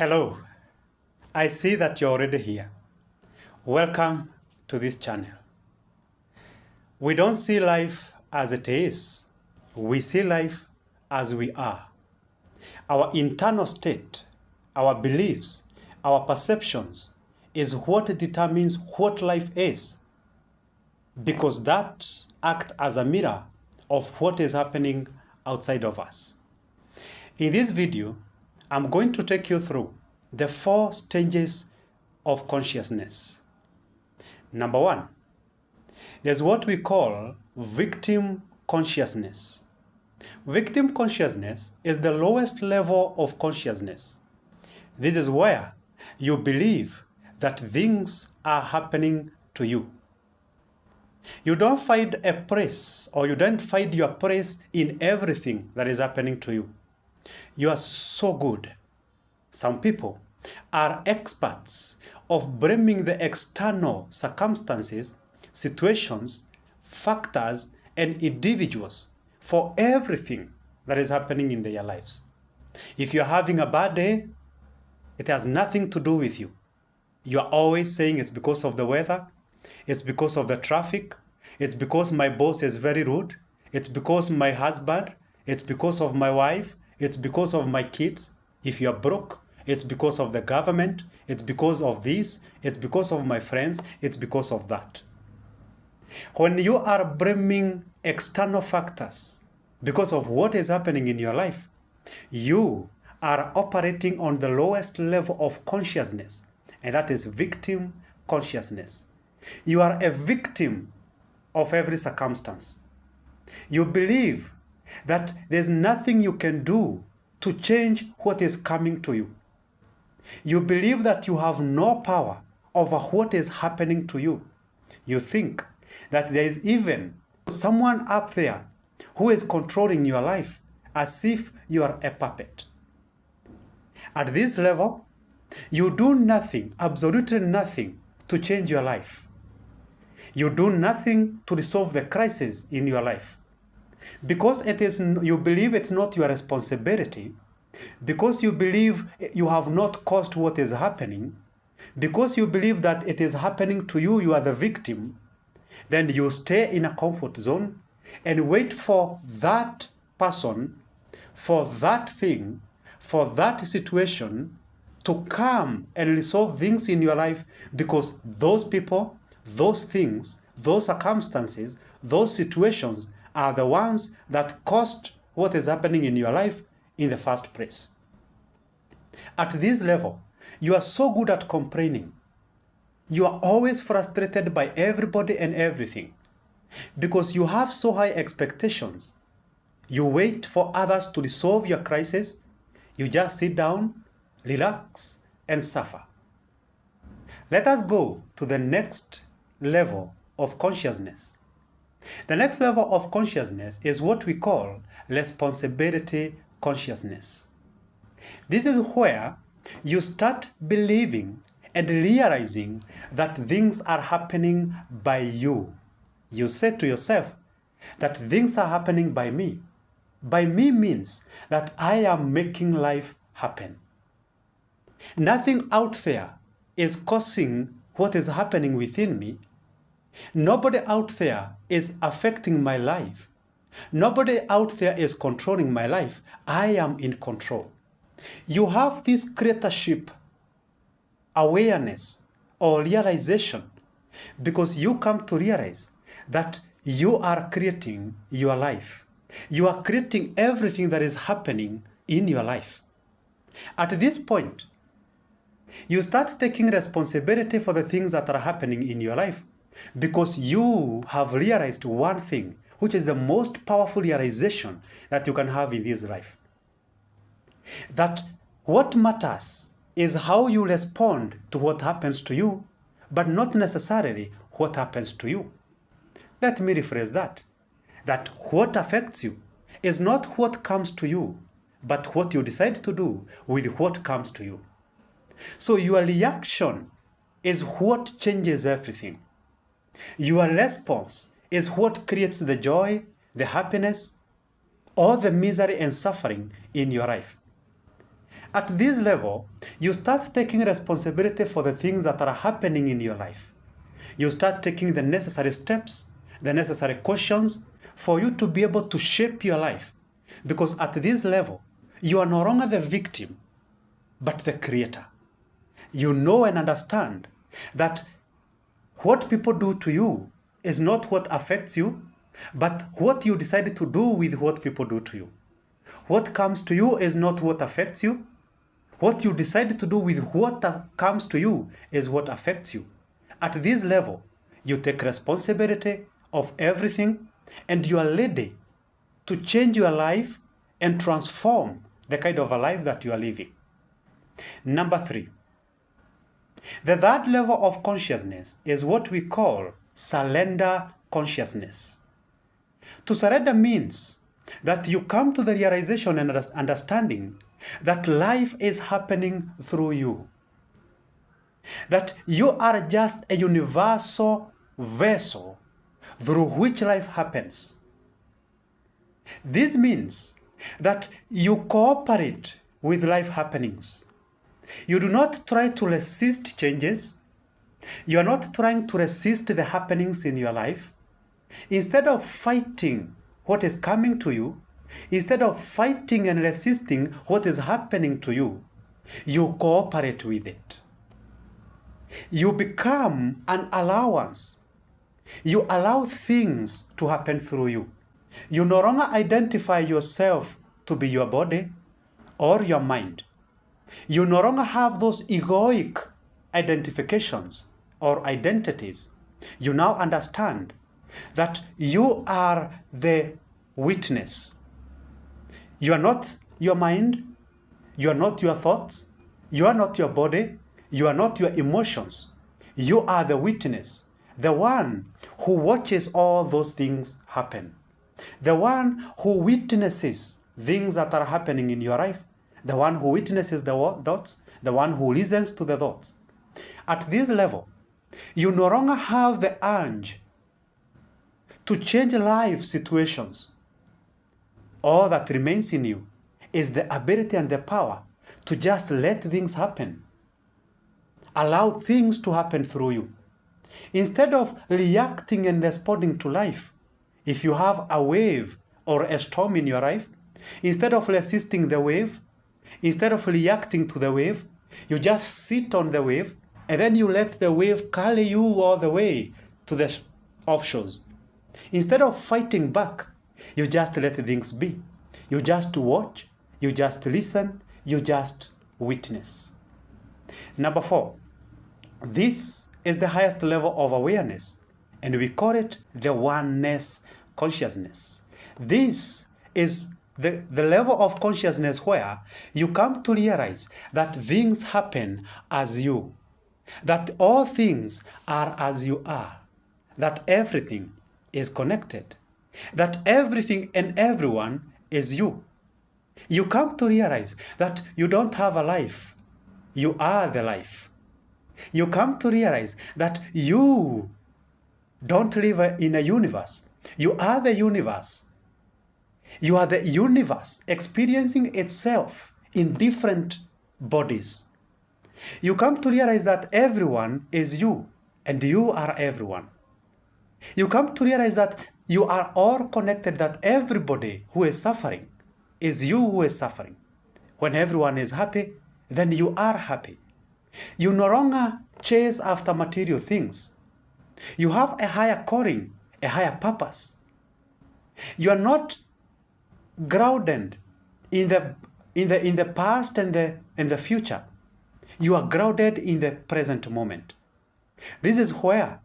Hello, I see that you're already here. Welcome to this channel. We don't see life as it is. We see life as we are. Our internal state, our beliefs, our perceptions is what determines what life is, because that acts as a mirror of what is happening outside of us. In this video, I'm going to take you through the 4 stages of consciousness. Number 1, there's what we call victim consciousness. Victim consciousness is the lowest level of consciousness. This is where you believe that things are happening to you. You don't find a place, or you don't find your place in everything that is happening to you. You are so good. Some people are experts of blaming the external circumstances, situations, factors, and individuals for everything that is happening in their lives. If you're having a bad day, it has nothing to do with you. You are always saying it's because of the weather, it's because of the traffic, it's because my boss is very rude, it's because my husband, it's because of my wife, it's because of my kids. If you're broke, it's because of the government, it's because of this, it's because of my friends, it's because of that. When you are blaming external factors because of what is happening in your life, you are operating on the lowest level of consciousness, and that is victim consciousness. You are a victim of every circumstance. You believe that there's nothing you can do to change what is coming to you. You believe that you have no power over what is happening to you. You think that there is even someone up there who is controlling your life as if you are a puppet. At this level, you do nothing, absolutely nothing, to change your life. You do nothing to resolve the crisis in your life. Because you believe it's not your responsibility, because you believe you have not caused what is happening, because you believe that it is happening to you, you are the victim, then you stay in a comfort zone and wait for that person, for that thing, for that situation to come and resolve things in your life, because those people, those things, those circumstances, those situations are the ones that caused what is happening in your life in the first place. At this level, you are so good at complaining. You are always frustrated by everybody and everything because you have so high expectations. You wait for others to resolve your crisis. You just sit down, relax, and suffer. Let us go to the next level of consciousness. The next level of consciousness is what we call responsibility consciousness. This is where you start believing and realizing that things are happening by you. You say to yourself that things are happening by me. By me means that I am making life happen. Nothing out there is causing what is happening within me. Nobody out there is affecting my life. Nobody out there is controlling my life. I am in control. You have this creatorship awareness or realization because you come to realize that you are creating your life. You are creating everything that is happening in your life. At this point, you start taking responsibility for the things that are happening in your life because you have realized one thing, which is the most powerful realization that you can have in this life. That what matters is how you respond to what happens to you, but not necessarily what happens to you. Let me rephrase that. That what affects you is not what comes to you, but what you decide to do with what comes to you. So your reaction is what changes everything. Your response is what creates the joy, the happiness, or the misery and suffering in your life. At this level, you start taking responsibility for the things that are happening in your life. You start taking the necessary steps, the necessary cautions for you to be able to shape your life. Because at this level, you are no longer the victim, but the creator. You know and understand that what people do to you is not what affects you, but what you decide to do with what people do to you. What comes to you is not what affects you. What you decide to do with what comes to you is what affects you. At this level, you take responsibility of everything and you are ready to change your life and transform the kind of a life that you are living. Number 3. The third level of consciousness is what we call surrender consciousness. To surrender means that you come to the realization and understanding that life is happening through you. That you are just a universal vessel through which life happens. This means that you cooperate with life happenings. You do not try to resist changes. You are not trying to resist the happenings in your life. Instead of fighting what is coming to you, instead of fighting and resisting what is happening to you, you cooperate with it. You become an allowance. You allow things to happen through you. You no longer identify yourself to be your body or your mind. You no longer have those egoic identifications or identities. You now understand that you are the witness. You are not your mind. You are not your thoughts. You are not your body. You are not your emotions. You are the witness, the one who watches all those things happen, the one who witnesses things that are happening in your life, the one who witnesses the thoughts, the one who listens to the thoughts. At this level, you no longer have the urge to change life situations. All that remains in you is the ability and the power to just let things happen. Allow things to happen through you. Instead of reacting and responding to life, if you have a wave or a storm in your life, instead of resisting the wave, instead of reacting to the wave, you just sit on the wave and then you let the wave carry you all the way to the offshores. Instead of fighting back, you just let things be. You just watch, you just listen, you just witness. Number 4, this is the highest level of awareness, and we call it the oneness consciousness. This is the level of consciousness where you come to realize that things happen as you, that all things are as you are, that everything is connected, that everything and everyone is you. You come to realize that you don't have a life, you are the life. You come to realize that you don't live in a universe, you are the universe. You are the universe experiencing itself in different bodies. You come to realize that everyone is you, and you are everyone. You come to realize that you are all connected, that everybody who is suffering is you who is suffering. When everyone is happy, then you are happy. You no longer chase after material things. You have a higher calling, a higher purpose. You are not grounded in the past and the future. You are grounded in the present moment. This is where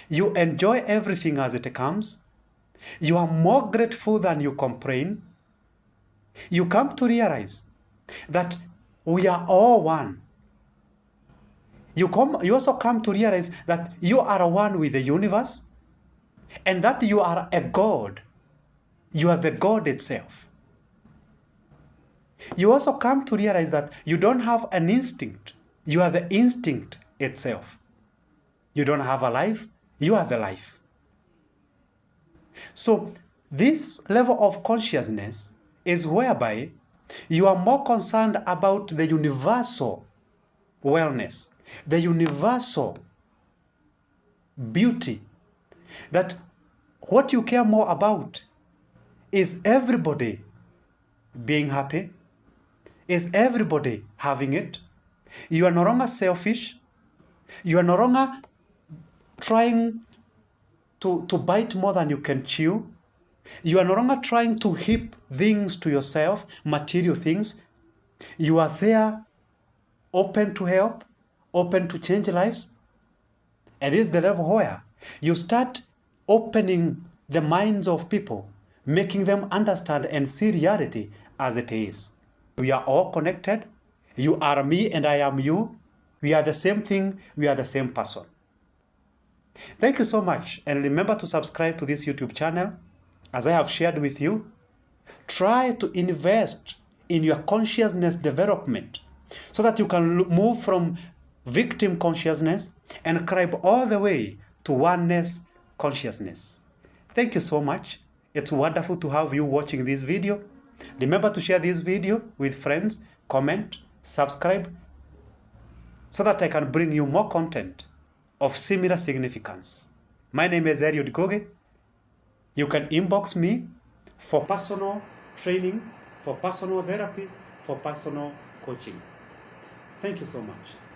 you enjoy everything as it comes. You are more grateful than you complain. You come to realize that we are all one. You also come to realize that you are one with the universe and that you are a God. You are the God itself. You also come to realize that you don't have an instinct. You are the instinct itself. You don't have a life. You are the life. So this level of consciousness is whereby You are more concerned about the universal wellness, the universal beauty, that what you care more about is everybody being happy, is everybody having it. You are no longer selfish. You are no longer trying to bite more than you can chew. You are no longer trying to heap things to yourself, material things. You are there, open to help, open to change lives. And this is the level where you start opening the minds of people, making them understand and see reality as it is. We are all connected. You are me and I am you. We are the same thing. We are the same person. Thank you so much. And remember to subscribe to this YouTube channel. As I have shared with you, try to invest in your consciousness development so that you can move from victim consciousness and climb all the way to oneness consciousness. Thank you so much. It's wonderful to have you watching this video. Remember to share this video with friends, comment, subscribe, so that I can bring you more content of similar significance. My name is Eliud Goge. You can inbox me for personal training, for personal therapy, for personal coaching. Thank you so much.